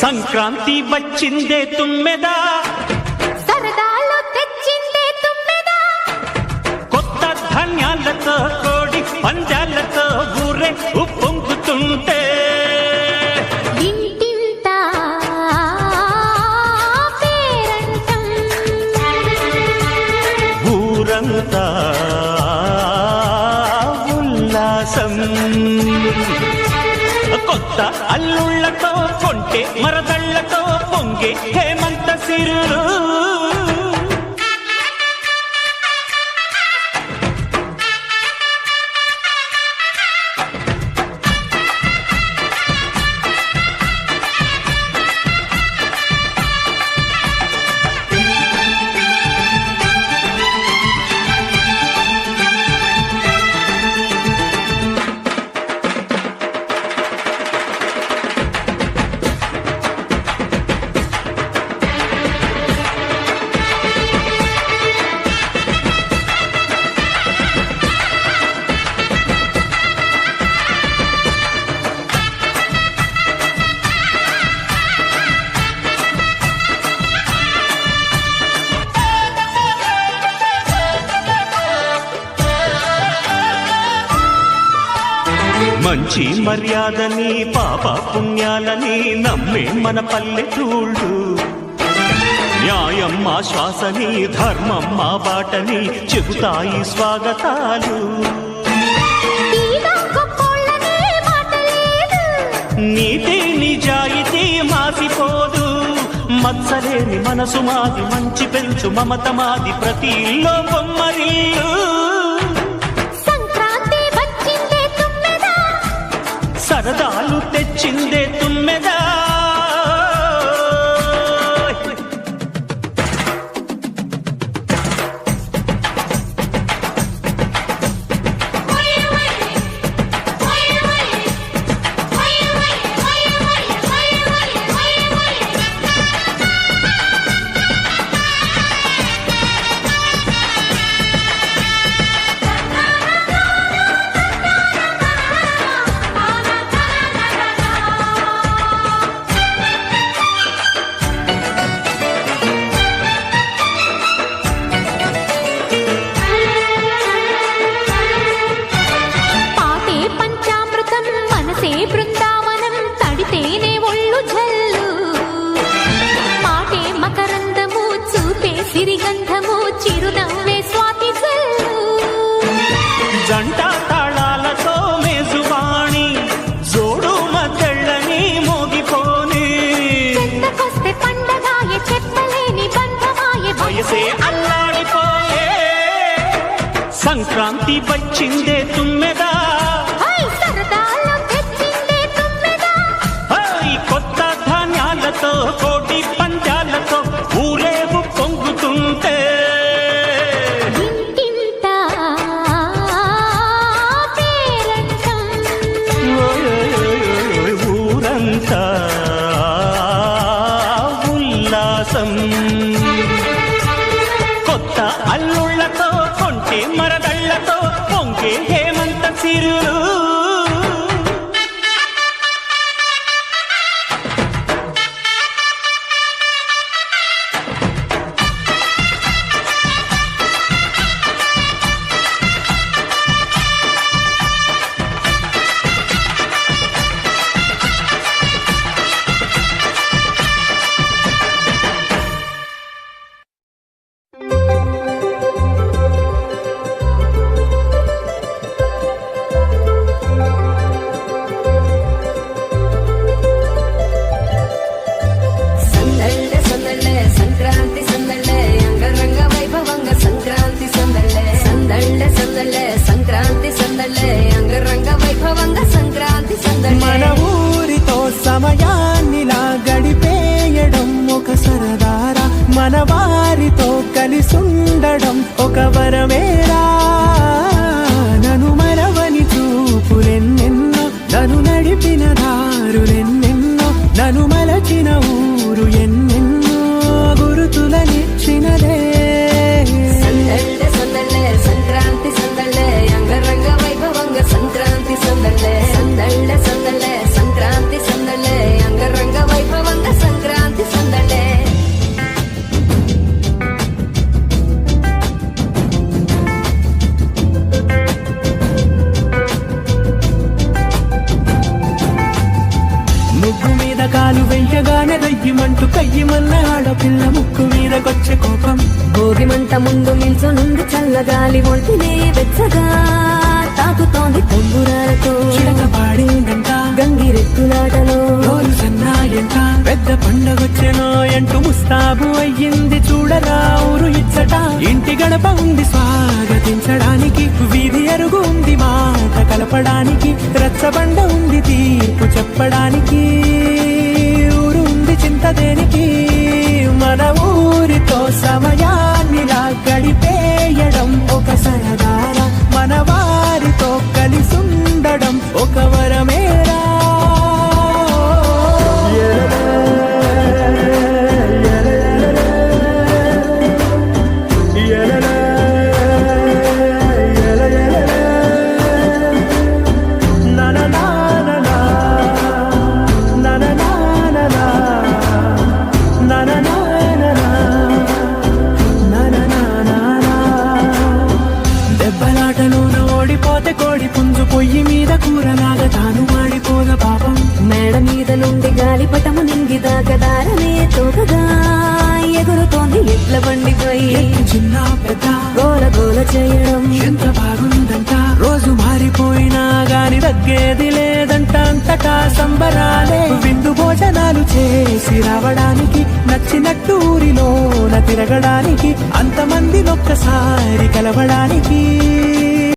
సంక్రాంతి వచ్చిందే తుమ్మెదా, సరదాలు తెచ్చిందే తుమ్మెదా, కొత్త ధాన్యాలతో కోడి పంజాలతో ఊరే ఉప్పొంగుతుంటే ఇంటింత పేరంటం, ఊరంతా ఉల్లాసం. కొత్త అల్లుళ్లతో కొంటే మరదళ్లతో పొంగే హేమంత సిరులు. మంచి మర్యాదని పాప పుణ్యాలని నమ్మే మన పల్లెటూళ్ళు, న్యాయం మా శ్వాసని ధర్మం మా బాటని చెబుతాయి స్వాగతాలు. నీతి నిజాయితీ మాసిపోదు, మత్సలేని మనసు మాది, మంచి పెంచు మమత మాది, ప్రతి ఇల్లో బొమ్మరిల్లు. సరదాలు తెచ్చిందే తుమ్మెదా, బృందావనం తడితేనే ఒళ్ళు జల్లు, మాటే మకరందము చూపే సిరిగంధము, చిరునవ్వే స్వాతి జల్లు. జంట తాళాలతో మేజువాణి జోడు మద్దళ్ళని మోగిపోని, చెత్తకొస్తే పండగాయే చెప్పలేని బంధమాయే, వయసే అల్లాడిపోయే. సంక్రాంతి వచ్చిందే తుమ్మెదా, కోటి పంజాలతో ఊరేగు పొంగుతుంటే ఇంటింత పేరంటం, ఊరంతా ఉల్లాసం. కొత్త అల్లుళ్లతో కొంటే మరదళ్లతో పొంగే హేమంత సిరులు. కయ్యమంటూ కయ్యమన్న ఆడపిల్ల ముక్కు మీదకొచ్చే కోపం. భోగి మంట ముందు నిల్చొనుంది చల్లగాలి ఒంటినే వెచ్చగా తాకుతోంది తంబురాలతో చిడక పాడిందంట గంగిరెద్దులాటలో రోజు సన్నాయంట పెద్ద పండగొచ్చెనో అంటూ ముస్తాబు అయ్యింది చూడరా ఊరు ఇచ్చట. ఇంటి గడప ఉంది స్వాగతించడానికి, వీధి అరుగు ఉంది మాట కలపడానికి, రచ్చబండ ఉంది తీర్పు చెప్పడానికి, ఊరు ఉంది చింత దేనికి. మన ఊరితో సమయాన్నిలా గడిపేయడం ఒక సరదారా, మన వారితో కలిసుండడం ఒక వరమేరా. దెబ్బలాటలోన ఓడిపోతే కోడి పుంజు పొయ్యి మీద కూరలాగా తాను మాడిపోద పాపం. మేడ మీద నుండి గాలిపటము నింగి దాకదారనే తోకగా ఎగురుతోంది ఎడ్ల బండిపై చిన్న పెద్ద గోల గోల చేయడం ఎంత బాగుందంట. రోజు మారిపోయినా గాని తగ్గేది లేదంట, అంతటా సంబరాలే. విందు భోజనాలు చేసి రావడానికి, నచ్చినట్టు ఊరిలోన తిరగడానికి, అంతమంది ఒక్కసారి కలవడానికి.